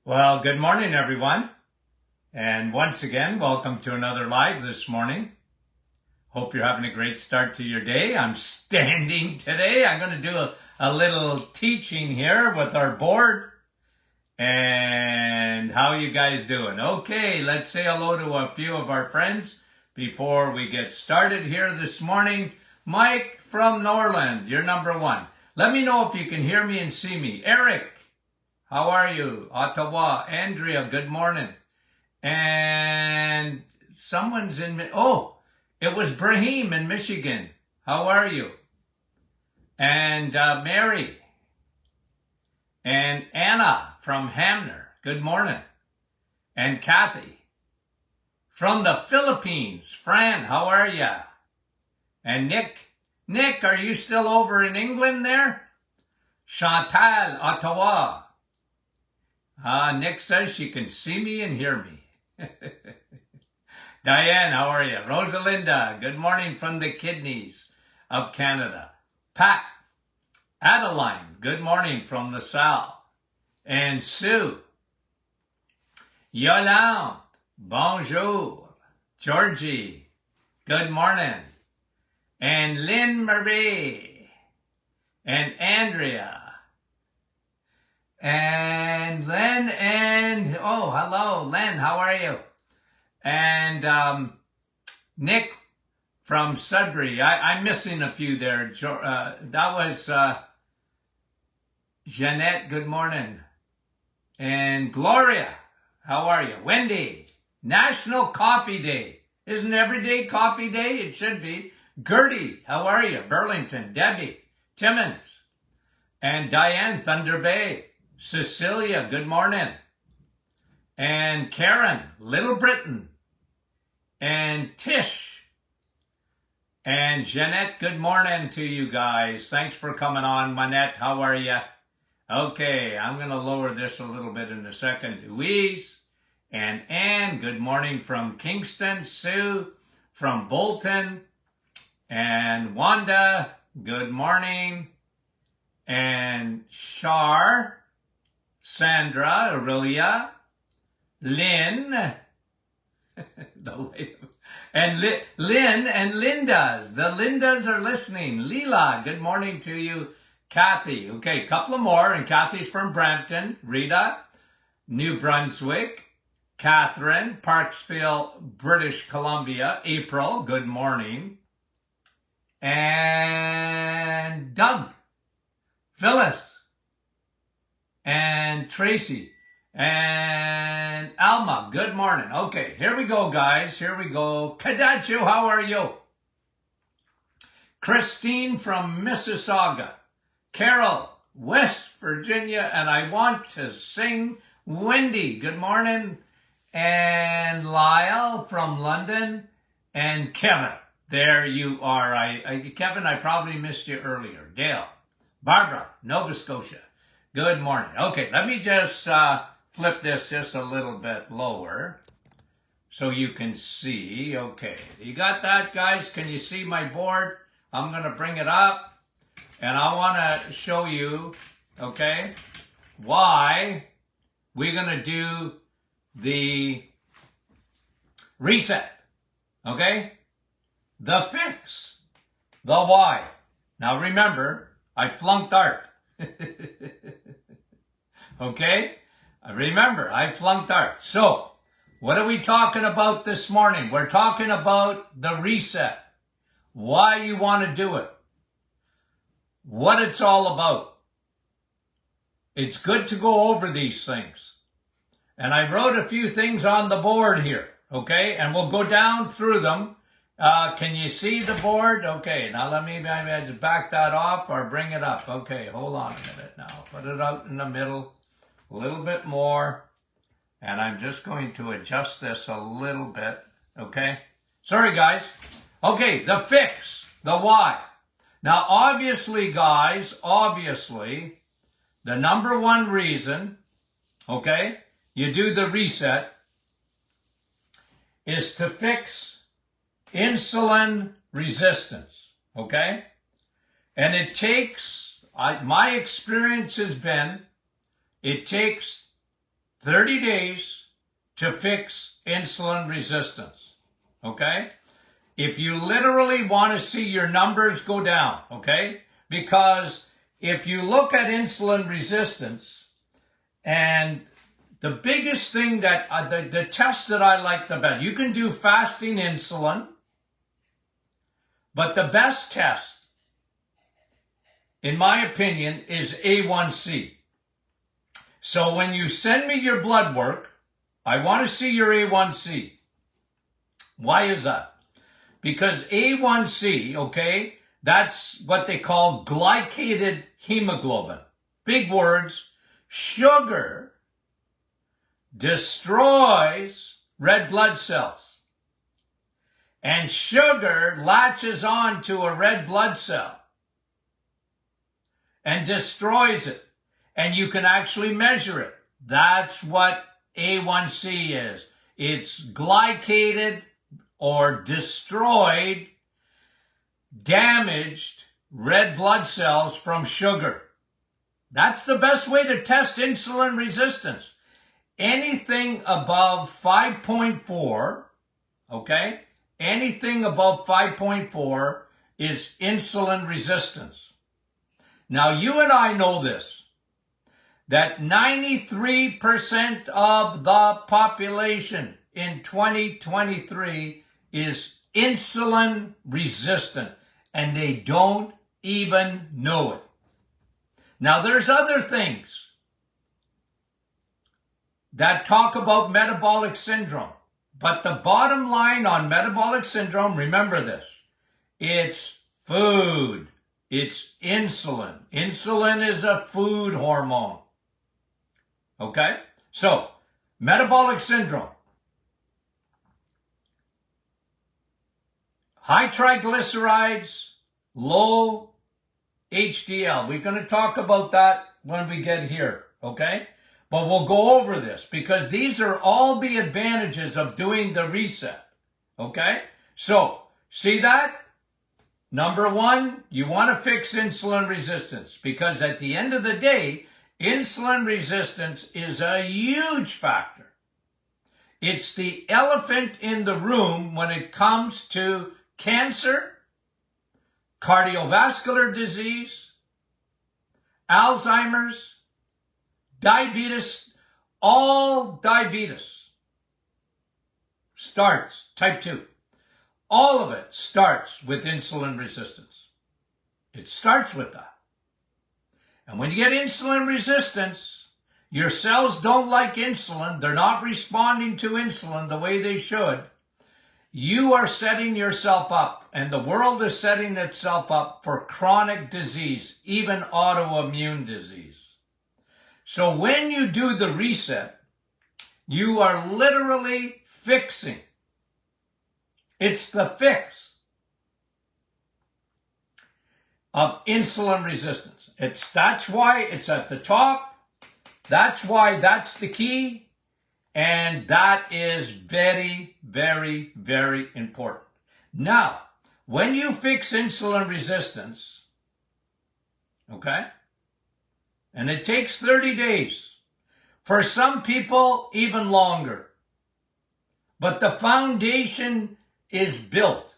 Well, good morning, everyone. And once again, welcome to another live this morning. Hope you're having a great start to your day. I'm standing today. I'm going to do a little teaching here with our board. And how you guys doing? Okay, let's say hello to a few of our friends before we get started here this morning. Mike from Norland, you're number one. Let me know if you can hear me and see me. Eric, how are you? Ottawa. Andrea, good morning. And someone's in, it was Brahim in Michigan. How are you? And Mary. And Anna from Hamner. Good morning. And Kathy from the Philippines. Fran, how are you? And Nick, are you still over in England there? Chantal, Ottawa. Nick says she can see me and hear me. Diane, how are you? Rosalinda, good morning from the kidneys of Canada. Pat, Adeline, good morning from LaSalle. And Sue, Yolande, bonjour. Georgie, good morning. And Lynn Marie, and Andrea, and Len, and, hello, Len, how are you? And Nick from Sudbury. I'm missing a few there. That was Jeanette, good morning. And Gloria, how are you? Wendy, National Coffee Day. Isn't every day Coffee Day? It should be. Gertie, how are you? Burlington, Debbie, Timmons, and Diane, Thunder Bay. Cecilia, good morning. And Karen, Little Britain. And Tish. And Jeanette, good morning to you guys. Thanks for coming on. Manette, how are you? Okay, I'm going to lower this a little bit in a second. Louise and Anne, good morning from Kingston. Sue from Bolton. And Wanda, good morning. And Shar, Sandra, Aurelia, Lynn, and Lynn and Linda's. The Linda's are listening. Leela, good morning to you. Kathy, okay, a couple of more, and Kathy's from Brampton. Rita, New Brunswick. Catherine, Parksville, British Columbia. April, good morning. And Doug, Phyllis, and Tracy, and Alma, good morning. Okay, here we go, guys. Here we go. Kadachu, how are you? Christine from Mississauga. Carol, West Virginia, and I want to sing. Wendy, good morning. And Lyle from London. And Kevin, there you are. Kevin, I probably missed you earlier. Dale, Barbara, Nova Scotia. Good morning. Okay, let me just flip this just a little bit lower so you can see. Okay, you got that, guys? Can you see my board? I'm going to bring it up, and I want to show you, okay, why we're going to do the reset, okay? The fix, the why. Now remember, I flunked art. Okay? Remember, I flunked art. So, what are we talking about this morning? We're talking about the reset. Why you want to do it. What it's all about. It's good to go over these things. And I wrote a few things on the board here. Okay? And we'll go down through them. Can you see the board? Okay, now let me maybe just back that off or bring it up. Okay, hold on a minute now. Put it out in the middle, a little bit more. And I'm just going to adjust this a little bit, okay? Sorry, guys. Okay, the fix, the why. Now, obviously, guys, the number one reason, okay, you do the reset is to fix insulin resistance, okay? And it takes, my experience has been, it takes 30 days to fix insulin resistance, okay? If you literally want to see your numbers go down, okay? Because if you look at insulin resistance, and the biggest thing that, the test that I like the best, you can do fasting insulin, but the best test, in my opinion, is A1C. So when you send me your blood work, I want to see your A1C. Why is that? Because A1C, okay, that's what they call glycated hemoglobin. Big words. Sugar destroys red blood cells. And sugar latches on to a red blood cell and destroys it. And you can actually measure it. That's what A1C is. It's glycated or destroyed, damaged red blood cells from sugar. That's the best way to test insulin resistance. Anything above 5.4, okay? Anything above 5.4 is insulin resistance. Now, you and I know this, that 93% of the population in 2023 is insulin resistant, and they don't even know it. Now, there's other things that talk about metabolic syndrome, but the bottom line on metabolic syndrome, remember this, it's food. It's insulin. Insulin is a food hormone. Okay? So, metabolic syndrome. High triglycerides, low HDL. We're going to talk about that when we get here, okay? But we'll go over this because these are all the advantages of doing the reset, okay? So, see that? Number one, you want to fix insulin resistance because at the end of the day, insulin resistance is a huge factor. It's the elephant in the room when it comes to cancer, cardiovascular disease, Alzheimer's, diabetes. All diabetes starts, type 2. All of it starts with insulin resistance. It starts with that. And when you get insulin resistance, your cells don't like insulin. They're not responding to insulin the way they should. You are setting yourself up, and the world is setting itself up for chronic disease, even autoimmune disease. So when you do the reset, you are literally fixing. It's the fix of insulin resistance. That's why it's at the top. That's why that's the key. And that is very, very, very important. Now, when you fix insulin resistance, okay, and it takes 30 days, for some people, even longer, but the foundation is built.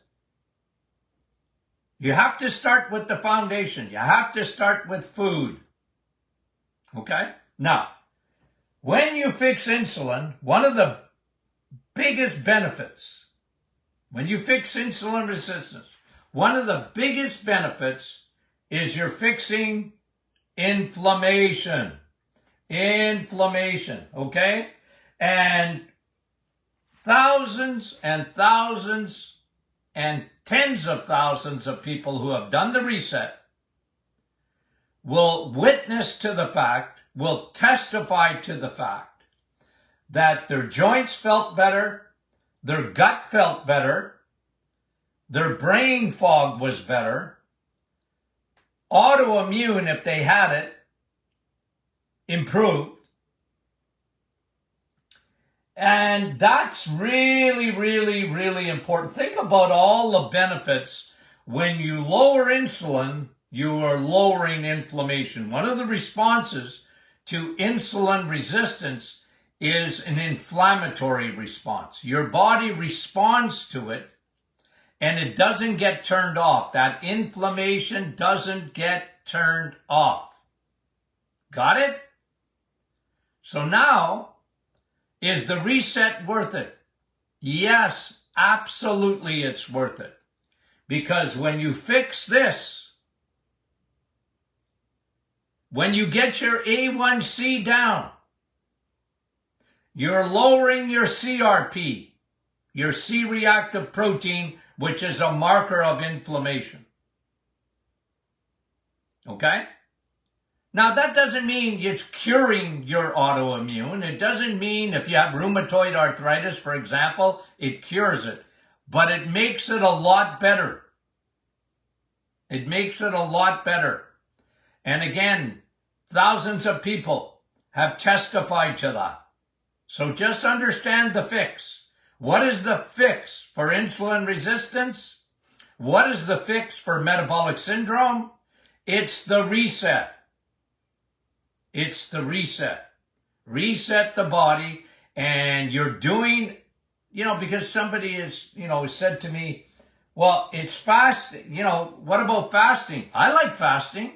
You have to start with the foundation. You have to start with food. Okay? Now, when you fix insulin, one of the biggest benefits, when you fix insulin resistance, one of the biggest benefits is you're fixing inflammation. Inflammation, okay? And thousands and thousands and tens of thousands of people who have done the reset will witness to the fact, will testify to the fact that their joints felt better, their gut felt better, their brain fog was better, autoimmune, if they had it, improved. And that's really, really, really important. Think about all the benefits. When you lower insulin, you are lowering inflammation. One of the responses to insulin resistance is an inflammatory response. Your body responds to it and it doesn't get turned off. That inflammation doesn't get turned off. Got it? So now, is the reset worth it? Yes, absolutely it's worth it. Because when you fix this, when you get your A1C down, you're lowering your CRP, your C-reactive protein, which is a marker of inflammation. Okay? Now, that doesn't mean it's curing your autoimmune. It doesn't mean if you have rheumatoid arthritis, for example, it cures it. But it makes it a lot better. It makes it a lot better. And again, thousands of people have testified to that. So just understand the fix. What is the fix for insulin resistance? What is the fix for metabolic syndrome? It's the reset. It's the reset. Reset the body, and you're doing, because somebody is, said to me, well, it's fasting. What about fasting? I like fasting.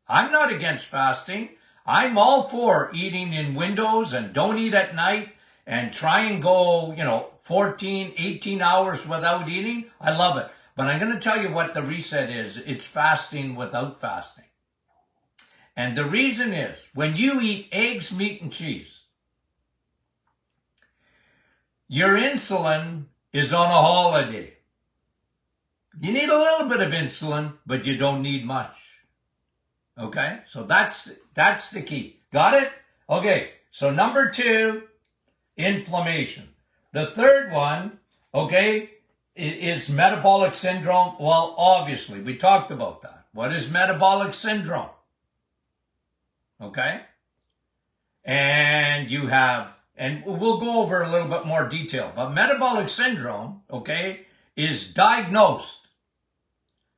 I'm not against fasting. I'm all for eating in windows and don't eat at night and try and go, 14, 18 hours without eating. I love it. But I'm going to tell you what the reset is. It's fasting without fasting. And the reason is, when you eat eggs, meat, and cheese, your insulin is on a holiday. You need a little bit of insulin, but you don't need much. Okay? So that's the key. Got it? Okay. So number 2, inflammation. The third one, okay, is metabolic syndrome. Well, obviously, we talked about that. What is metabolic syndrome? Okay? And you have, and we'll go over a little bit more detail, but metabolic syndrome, okay, is diagnosed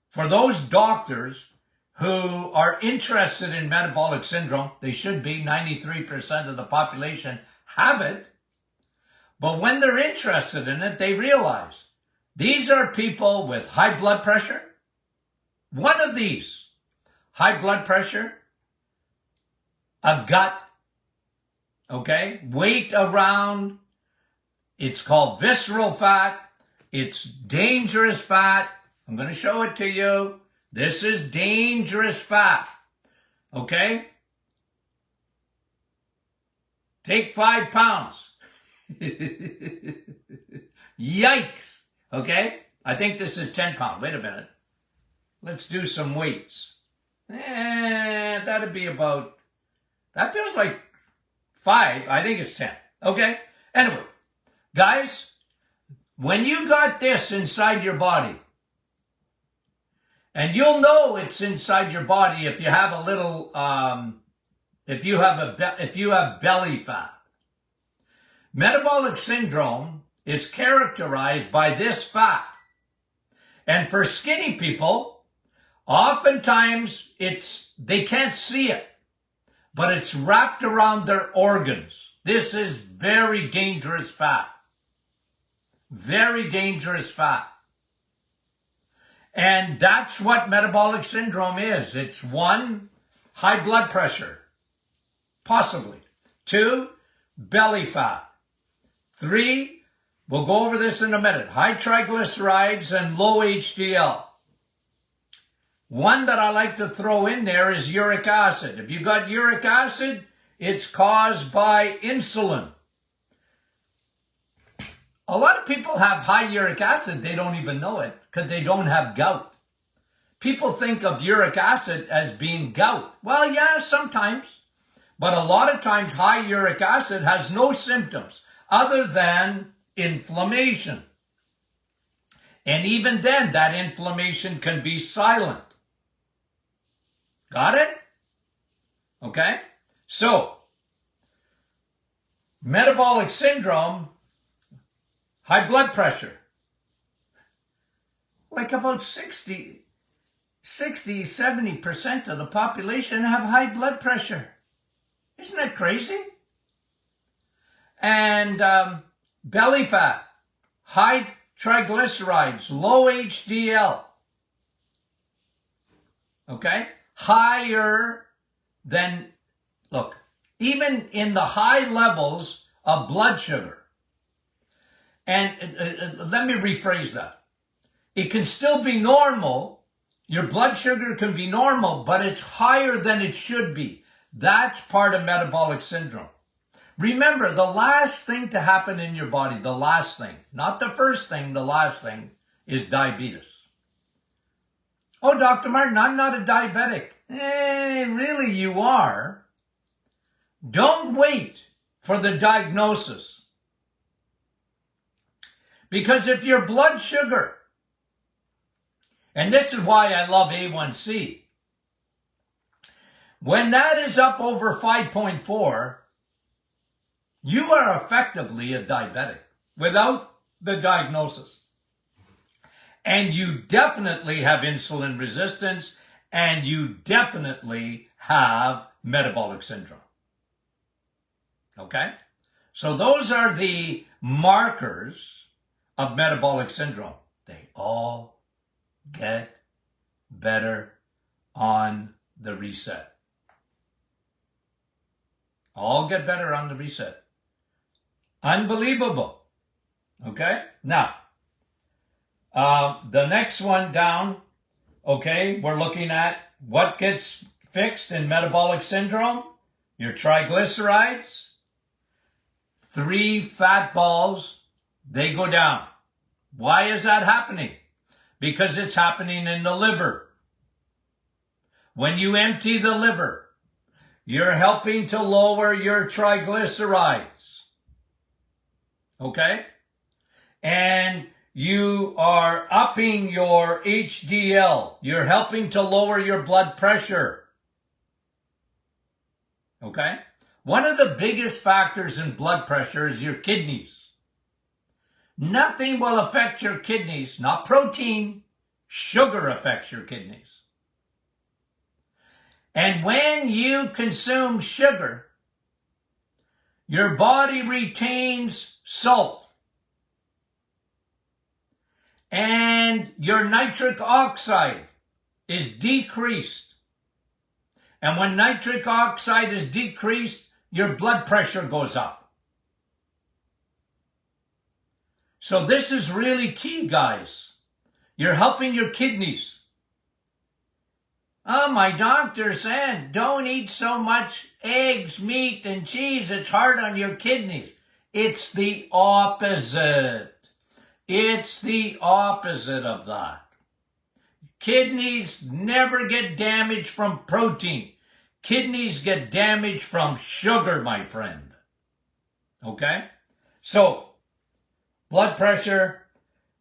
for those doctors who are interested in metabolic syndrome. They should be. 93% of the population have it. But when they're interested in it, they realize these are people with high blood pressure. One of these, high blood pressure, a gut, okay, weight around, it's called visceral fat, it's dangerous fat. I'm going to show it to you. This is dangerous fat, okay? Take 5 pounds. Yikes, okay? I think this is 10 pounds. Wait a minute. Let's do some weights. That'd be about, that feels like 5. I think it's 10. Okay? Anyway, guys, when you got this inside your body, and you'll know it's inside your body if you have a little, if you have belly fat. Metabolic syndrome is characterized by this fat. And for skinny people, oftentimes they can't see it, but it's wrapped around their organs. This is very dangerous fat. Very dangerous fat. And that's what metabolic syndrome is. It's 1, high blood pressure, possibly. 2, belly fat. 3, we'll go over this in a minute, high triglycerides and low HDL. One that I like to throw in there is uric acid. If you got uric acid, it's caused by insulin. A lot of people have high uric acid, they don't even know it because they don't have gout. People think of uric acid as being gout. Well, yeah, sometimes. But a lot of times high uric acid has no symptoms other than inflammation. And even then, that inflammation can be silent. Got it? Okay? So, metabolic syndrome, high blood pressure. Like about 70% of the population have high blood pressure. Isn't that crazy? and belly fat, high triglycerides, low HDL. Okay? Higher than, look, even in the high levels of blood sugar. And let me rephrase that. It can still be normal. Your blood sugar can be normal, but it's higher than it should be. That's part of metabolic syndrome. Remember, the last thing to happen in your body, the last thing, not the first thing, the last thing, is diabetes. Oh, Dr. Martin, I'm not a diabetic. Really, you are. Don't wait for the diagnosis. Because if your blood sugar, and this is why I love A1C, when that is up over 5.4, you are effectively a diabetic without the diagnosis. And you definitely have insulin resistance, and you definitely have metabolic syndrome. Okay? So those are the markers of metabolic syndrome. They all get better on the reset. All get better on the reset. Unbelievable. Okay? Now, the next one down, okay, we're looking at what gets fixed in metabolic syndrome. Your triglycerides, 3 fat balls, they go down. Why is that happening? Because it's happening in the liver. When you empty the liver, you're helping to lower your triglycerides. Okay? And you are upping your HDL. You're helping to lower your blood pressure. Okay? One of the biggest factors in blood pressure is your kidneys. Nothing will affect your kidneys, not protein. Sugar affects your kidneys. And when you consume sugar, your body retains salt. And your nitric oxide is decreased. And when nitric oxide is decreased, your blood pressure goes up. So this is really key, guys. You're helping your kidneys. Oh, my doctor said, don't eat so much eggs, meat, and cheese. It's hard on your kidneys. It's the opposite. It's the opposite of that. Kidneys never get damaged from protein. Kidneys get damaged from sugar, my friend. Okay? So, blood pressure,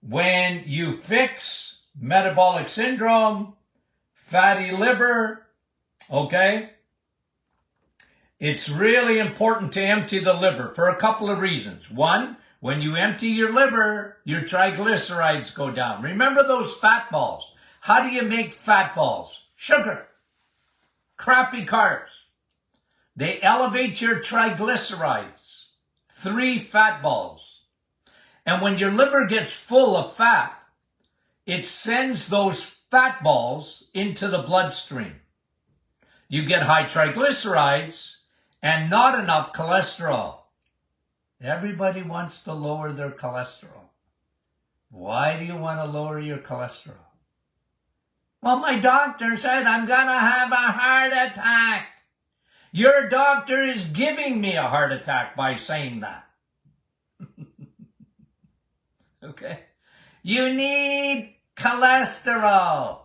when you fix metabolic syndrome, fatty liver, okay? It's really important to empty the liver for a couple of reasons. One, when you empty your liver, your triglycerides go down. Remember those fat balls. How do you make fat balls? Sugar. Crappy carbs. They elevate your triglycerides. 3 fat balls. And when your liver gets full of fat, it sends those fat balls into the bloodstream. You get high triglycerides and not enough cholesterol. Everybody wants to lower their cholesterol. Why do you want to lower your cholesterol? Well, my doctor said I'm going to have a heart attack. Your doctor is giving me a heart attack by saying that. Okay? You need cholesterol.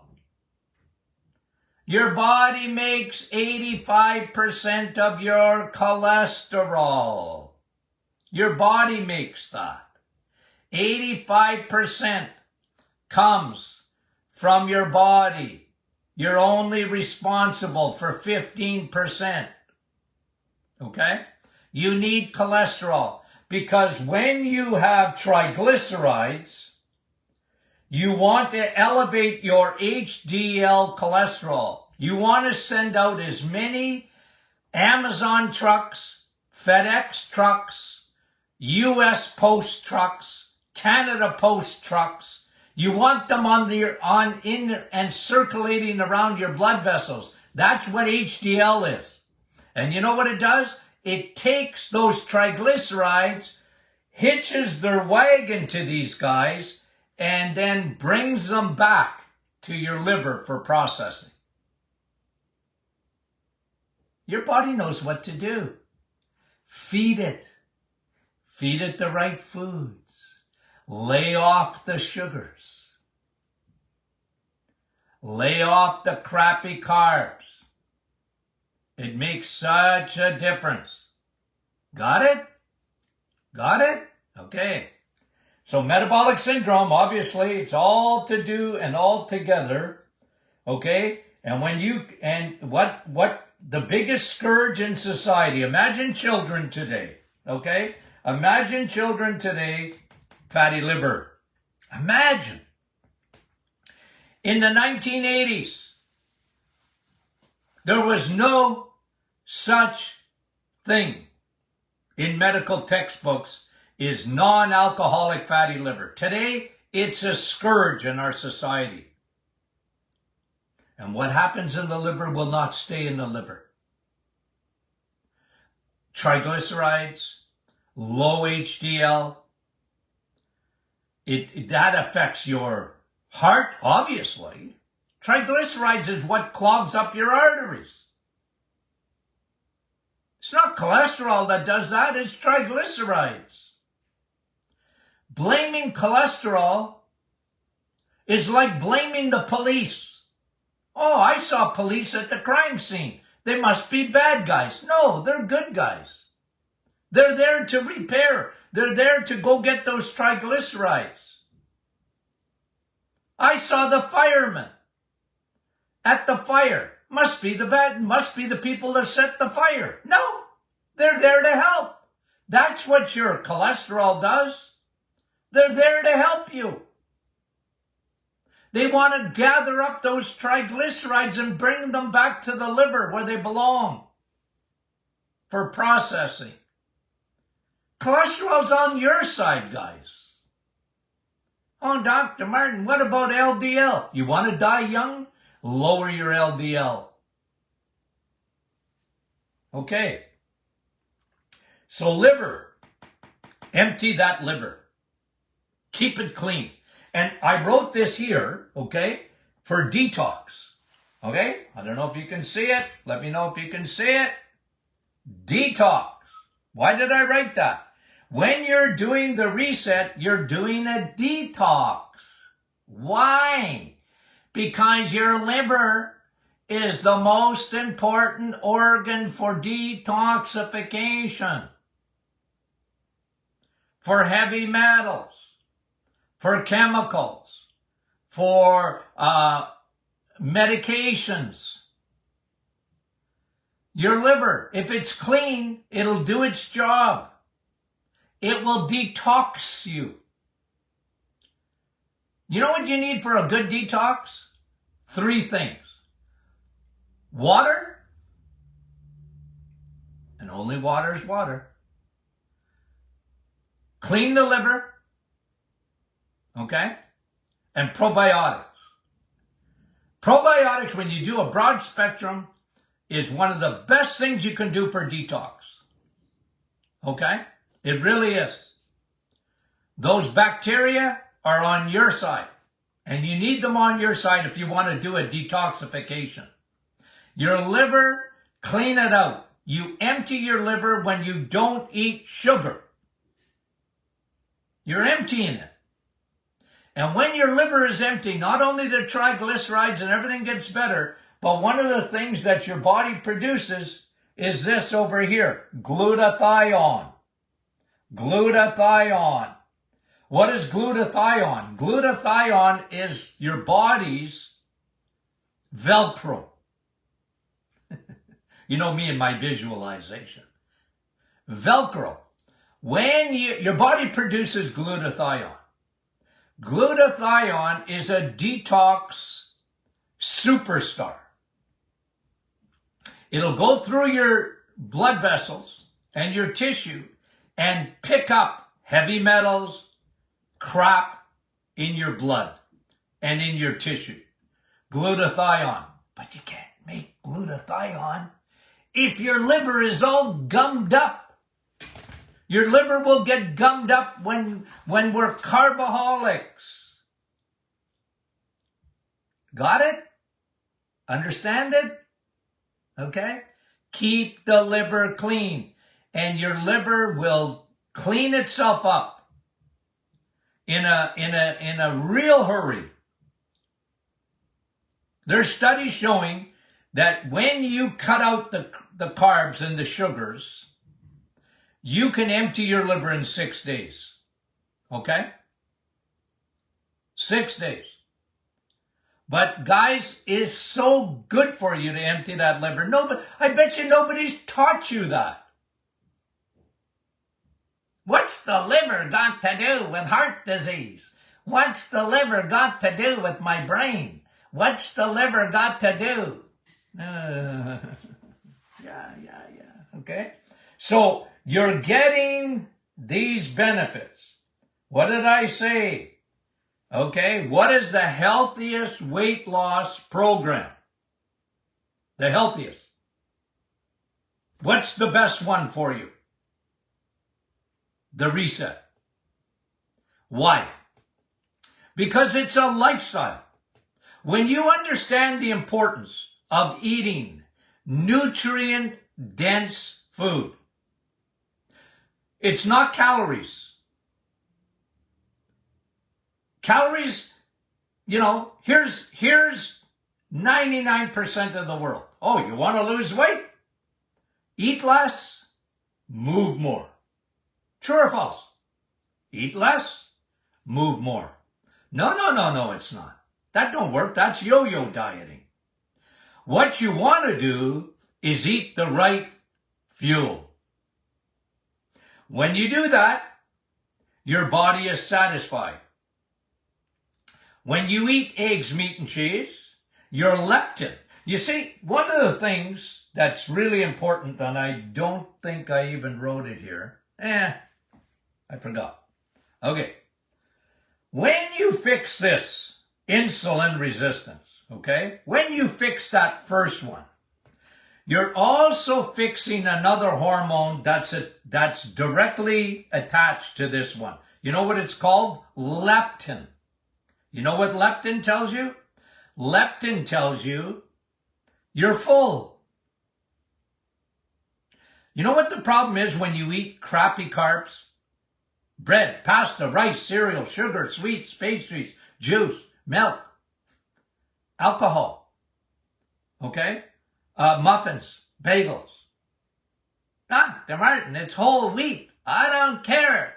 Your body makes 85% of your cholesterol. Your body makes that. 85% comes from your body. You're only responsible for 15%. Okay? You need cholesterol because when you have triglycerides, you want to elevate your HDL cholesterol. You want to send out as many Amazon trucks, FedEx trucks, US Post trucks, Canada Post trucks. You want them in and circulating around your blood vessels. That's what HDL is. And you know what it does? It takes those triglycerides, hitches their wagon to these guys, and then brings them back to your liver for processing. Your body knows what to do. Feed it. Feed it the right foods. Lay off the sugars. Lay off the crappy carbs. It makes such a difference. Got it? Got it? Okay. So metabolic syndrome, obviously, it's all to do and all together. Okay? And what the biggest scourge in society, imagine children today. Okay? Imagine children today, fatty liver. Imagine. In the 1980s, there was no such thing in medical textbooks is non-alcoholic fatty liver. Today, it's a scourge in our society. And what happens in the liver will not stay in the liver. Triglycerides, low HDL, that affects your heart, obviously. Triglycerides is what clogs up your arteries. It's not cholesterol that does that, it's triglycerides. Blaming cholesterol is like blaming the police. Oh, I saw police at the crime scene. They must be bad guys. No, they're good guys. They're there to repair. They're there to go get those triglycerides. I saw the firemen at the fire. Must be the people that set the fire. No, they're there to help. That's what your cholesterol does. They're there to help you. They want to gather up those triglycerides and bring them back to the liver where they belong for processing. Cholesterol's on your side, guys. Oh, Dr. Martin, what about LDL? You want to die young? Lower your LDL. Okay. So liver. Empty that liver. Keep it clean. And I wrote this here, okay, for detox. Okay? I don't know if you can see it. Let me know if you can see it. Detox. Why did I write that? When you're doing the reset, you're doing a detox. Why? Because your liver is the most important organ for detoxification. For heavy metals, for chemicals, for medications. Your liver, if it's clean, it'll do its job. It will detox you. You know what you need for a good detox? 3 things. Water, and only water is water. Clean the liver, okay? And probiotics. Probiotics, when you do a broad spectrum, is one of the best things you can do for detox. Okay? It really is. Those bacteria are on your side. And you need them on your side if you want to do a detoxification. Your liver, clean it out. You empty your liver when you don't eat sugar. You're emptying it. And when your liver is empty, not only the triglycerides and everything gets better, but one of the things that your body produces is this over here, glutathione. Glutathione. What is glutathione? Glutathione is your body's Velcro. You know me and my visualization. Velcro. When your body produces glutathione. Glutathione is a detox superstar. It'll go through your blood vessels and your tissue, and pick up heavy metals, crap in your blood and in your tissue. Glutathione. But you can't make glutathione if your liver is all gummed up. Your liver will get gummed up when we're carboholics. Got it? Understand it? Okay? Keep the liver clean, and your liver will clean itself up in a real hurry. There's studies showing that when you cut out the carbs and the sugars, you can empty your liver in 6 days. Okay? 6 days. But guys, it's so good for you to empty that liver. I bet you nobody's taught you that. What's the liver got to do with heart disease? What's the liver got to do with my brain? What's the liver got to do? Yeah. Okay? So you're getting these benefits. What did I say? Okay, what is the healthiest weight loss program? The healthiest. What's the best one for you? The Reset. Why? Because it's a lifestyle. When you understand the importance of eating nutrient-dense food, it's not calories. Calories, here's 99% of the world. Oh, you want to lose weight? Eat less, move more. True or false? Eat less, move more. No, it's not. That don't work. That's yo-yo dieting. What you want to do is eat the right fuel. When you do that, your body is satisfied. When you eat eggs, meat, and cheese, your leptin. You see, one of the things that's really important, and I don't think I even wrote it here. I forgot. Okay. When you fix this, insulin resistance, okay? When you fix that first one, you're also fixing another hormone that's directly attached to this one. You know what it's called? Leptin. You know what leptin tells you? Leptin tells you you're full. You know what the problem is when you eat crappy carbs? Bread, pasta, rice, cereal, sugar, sweets, pastries, juice, milk, alcohol, okay? Muffins, bagels. Martin, it's whole wheat. I don't care.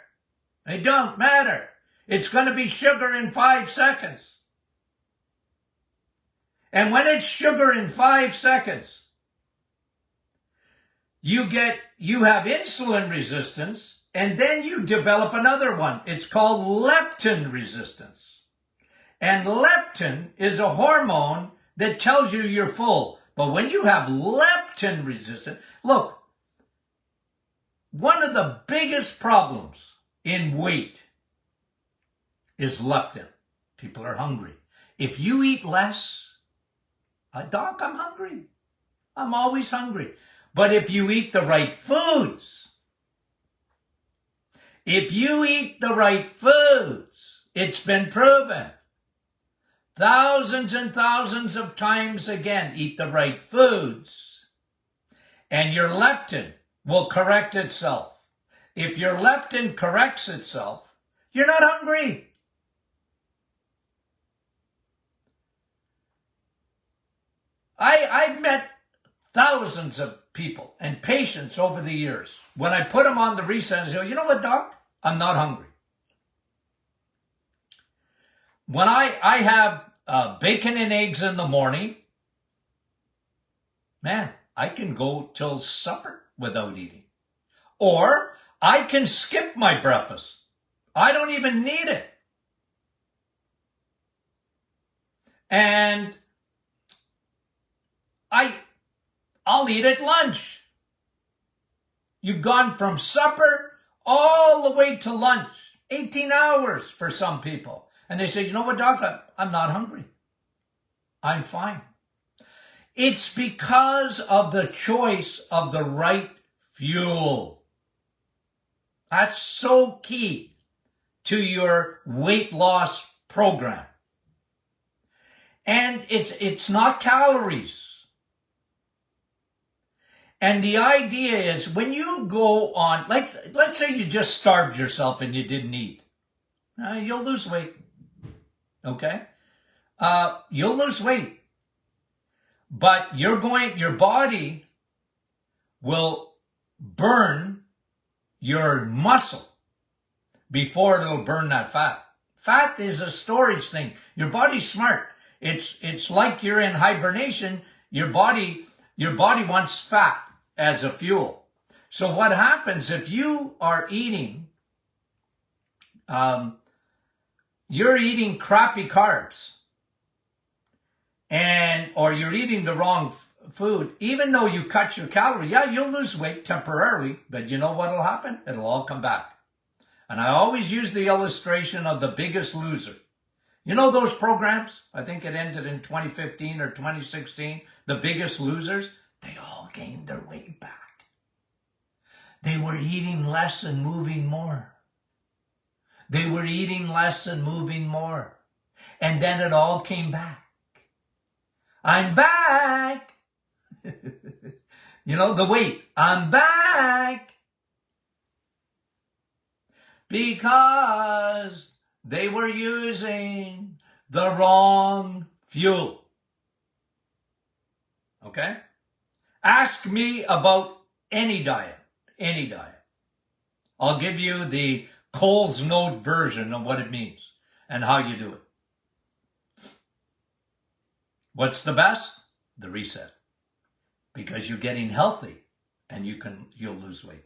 It don't matter. It's going to be sugar in 5 seconds. And when it's sugar in 5 seconds, you have insulin resistance, and then you develop another one. It's called leptin resistance. And leptin is a hormone that tells you you're full. But when you have leptin resistance, look, one of the biggest problems in weight is leptin. People are hungry. If you eat less, Doc, I'm hungry. I'm always hungry. But if you eat the right foods, it's been proven thousands and thousands of times again, eat the right foods, and your leptin will correct itself. If your leptin corrects itself, you're not hungry. I've met thousands of people and patients over the years. When I put them on the Reset, I say, you know what, Doc? I'm not hungry. When I have bacon and eggs in the morning, man, I can go till supper without eating. Or I can skip my breakfast. I don't even need it. And I'll eat at lunch. You've gone from supper all the way to lunch, 18 hours for some people. And they say, you know what, doc, I'm not hungry. I'm fine. It's because of the choice of the right fuel. That's so key to your weight loss program. And it's not calories. And the idea is when you go on, let's say you just starved yourself and you didn't eat. You'll lose weight. Okay? You'll lose weight. But your body will burn your muscle before it'll burn that fat. Fat is a storage thing. Your body's smart. It's like you're in hibernation. Your body wants fat as a fuel. So what happens if you are eating, you're eating crappy carbs, or you're eating the wrong food, even though you cut your calorie, you'll lose weight temporarily, but you know what'll happen? It'll all come back. And I always use the illustration of The Biggest Loser. You know those programs? I think it ended in 2015 or 2016. The Biggest Losers. They all gained their weight back. They were eating less and moving more. They were eating less and moving more. And then it all came back. I'm back. You know, the weight. I'm back. Because they were using the wrong fuel. Okay? Ask me about any diet. Any diet. I'll give you the Cole's Note version of what it means and how you do it. What's the best? The reset. Because you're getting healthy and you'll lose weight.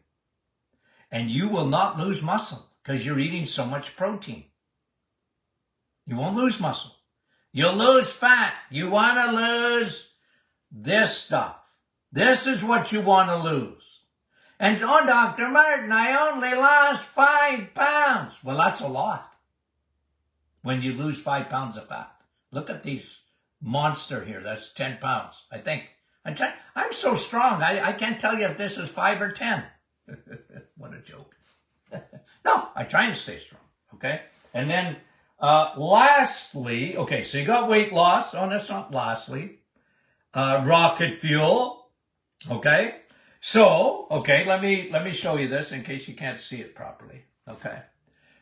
And you will not lose muscle because you're eating so much protein. You won't lose muscle. You'll lose fat. You want to lose this stuff. This is what you want to lose. And, oh, Dr. Martin, I only lost 5 pounds. Well, that's a lot when you lose 5 pounds of fat. Look at these monster here. That's 10 pounds, I think. I'm so strong. I can't tell you if this is 5 or 10. What a joke. No, I try to stay strong. Okay. And then, lastly, okay, so you got weight loss. Oh, that's not lastly. Rocket fuel. Okay. So, okay, let me show you this in case you can't see it properly. Okay.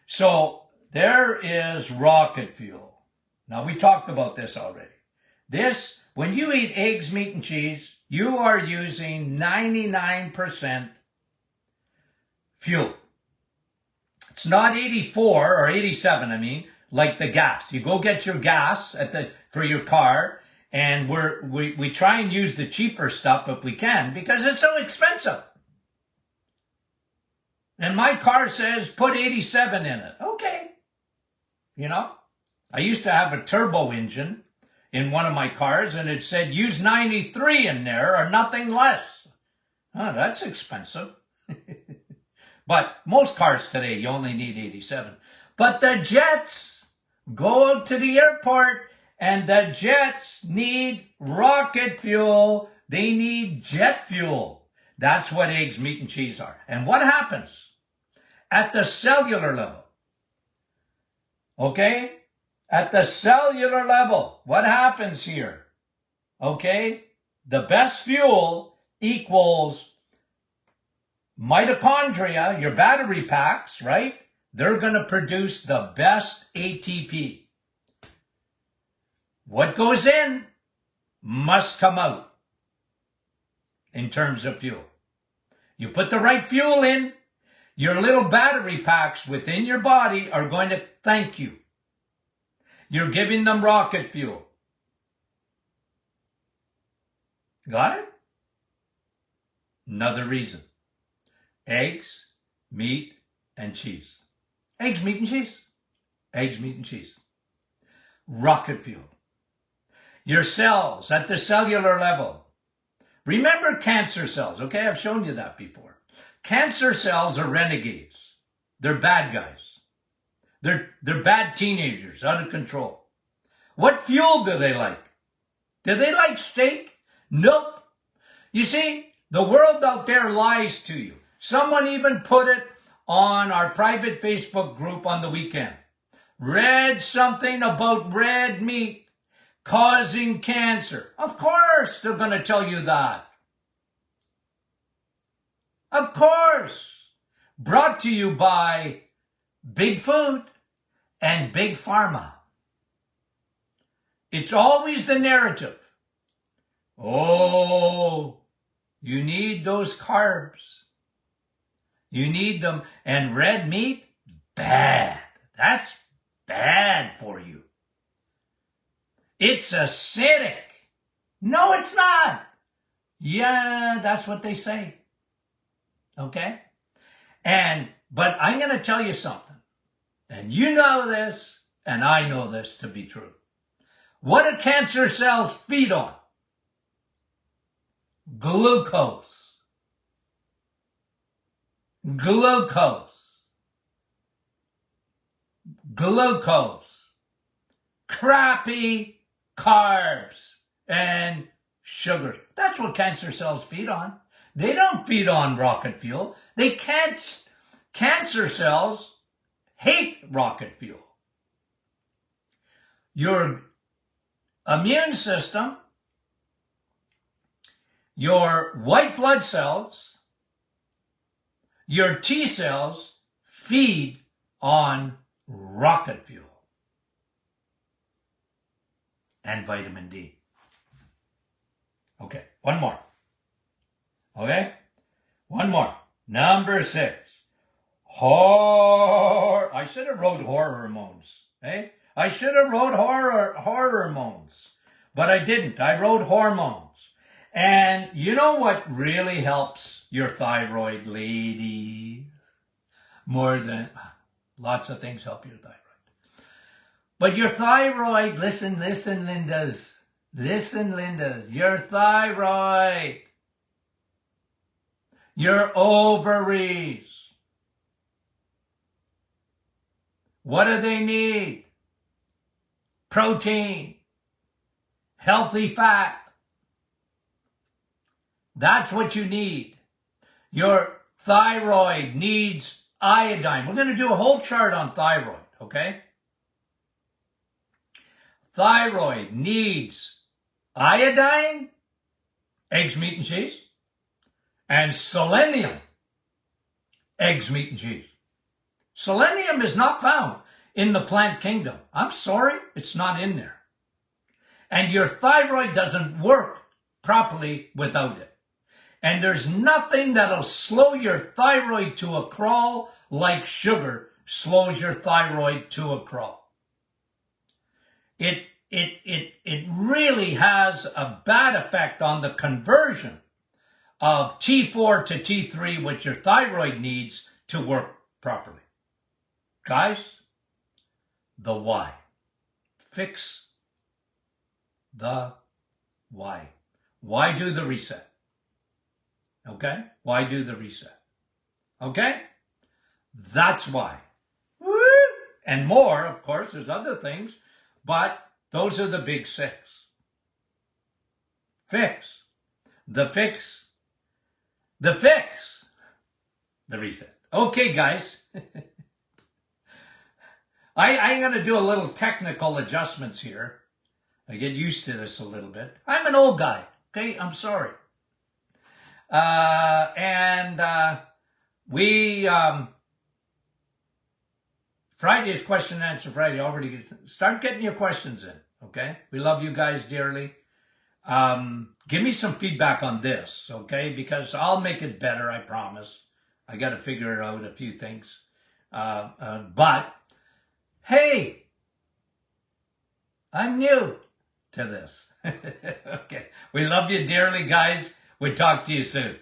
So there is rocket fuel. Now we talked about this already. This, when you eat eggs, meat, and cheese, you are using 99% fuel. It's not 84 or 87, I mean, like the gas. You go get your gas for your car, and we try and use the cheaper stuff if we can because it's so expensive. And my car says put 87 in it. Okay. You know, I used to have a turbo engine in one of my cars, and it said use 93 in there or nothing less. Oh, that's expensive. But most cars today, you only need 87. But the jets go to the airport, and the jets need rocket fuel. They need jet fuel. That's what eggs, meat, and cheese are. And what happens at the cellular level? Okay? At the cellular level, what happens here? Okay? The best fuel equals mitochondria, your battery packs, right? They're going to produce the best ATP. What goes in must come out in terms of fuel. You put the right fuel in, your little battery packs within your body are going to thank you. You're giving them rocket fuel. Got it? Another reason. Eggs, meat, and cheese. Eggs, meat, and cheese. Eggs, meat, and cheese. Rocket fuel. Your cells at the cellular level. Remember cancer cells, okay? I've shown you that before. Cancer cells are renegades. They're bad guys. They're bad teenagers, out of control. What fuel do they like? Do they like steak? Nope. You see, the world out there lies to you. Someone even put it on our private Facebook group on the weekend. Read something about red meat causing cancer. Of course they're going to tell you that. Of course. Brought to you by Big Food and Big Pharma. It's always the narrative. Oh, you need those carbs. You need them. And red meat, bad. That's bad for you. It's acidic. No, it's not. Yeah, that's what they say. Okay? But I'm going to tell you something. And you know this, and I know this to be true. What do cancer cells feed on? Glucose. Glucose. Glucose. Crappy carbs and sugar. That's what cancer cells feed on. They don't feed on rocket fuel. They can't. Cancer cells hate rocket fuel. Your immune system, your white blood cells, your T cells feed on rocket fuel and vitamin D. Okay, one more. Okay, one more. Number 6. I should have wrote hormones. Eh? I should have wrote hormones, but I didn't. I wrote hormones. And you know what really helps your thyroid, ladies? More than lots of things help your thyroid. But your thyroid, listen, Lindas. Listen, Lindas. Your thyroid. Your ovaries. What do they need? Protein. Healthy fat. That's what you need. Your thyroid needs iodine. We're going to do a whole chart on thyroid, okay? Thyroid needs iodine, eggs, meat, and cheese, and selenium, eggs, meat, and cheese. Selenium is not found in the plant kingdom. I'm sorry, it's not in there. And your thyroid doesn't work properly without it. And there's nothing that'll slow your thyroid to a crawl like sugar slows your thyroid to a crawl. It really has a bad effect on the conversion of T4 to T3, which your thyroid needs to work properly. Guys, the why. Fix the why. Why do the reset? Okay? Why do the reset? Okay? That's why. Woo! And more, of course, there's other things, but those are the big 6. Fix. The fix. The fix. The reset. Okay, guys. I'm going to do a little technical adjustments here. I get used to this a little bit. I'm an old guy. Okay? I'm sorry. Friday is question and answer Friday. Already start getting your questions in. Okay? We love you guys dearly. Give me some feedback on this. Okay? Because I'll make it better. I promise. I got to figure out a few things. But hey, I'm new to this. Okay. We love you dearly, guys. We'll talk to you soon.